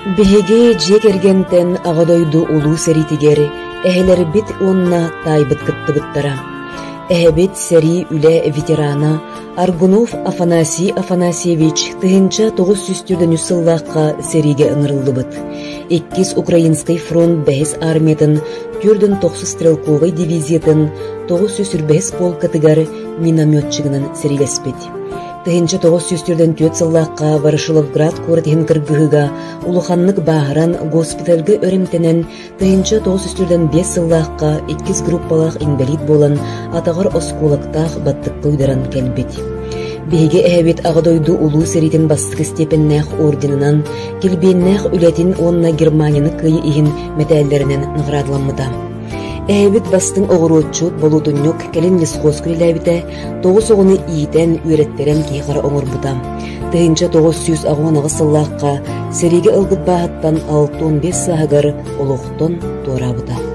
Биһиги дьиек эргентен аҕадойду улуу сэритигер эһэлэрбит уонна таайбыт кыттыбыттара. Эһэбит сэри үлэ ветерана Аргунов Афанасий Афанасьевич тыһынча 900 сыллааққа сэриге ыңырыллыбыт. Иккис Украинский фронт бэһис армиятын түрдүн 9 стрелковый дивизиятын 905 полкатыгар минометчигынан сэрилеспит. Тыһынча 904 сыллааққа Ворошиловград куратыһын кыргыһыга улуханнык бааһыран госпитальга өрөмтенен тыһынча 905 сыллааққа 2 группалаах инвалид болан атағар осколактаах баттыкка уйдаран келбит. Биһиги эһэбит аҕадойду улуу сэритин бастык степеннээх орденынан килбиэннээх үлэтин уонна Германияны кыйы иһин метээллеринен ныгыраадыламмыта. Эһэбит бастың оҕуруоччут болуудунньук келин лесхоз күрилээбитэ 9 оҕуну иитэн үөреттерен киһиҕара оҥорбута. Тыһынча 900 аҕуанаҕы сыллааққа сэриге ылгыт бааһыттан 6-15 сааһыгар олохтон туораабыта.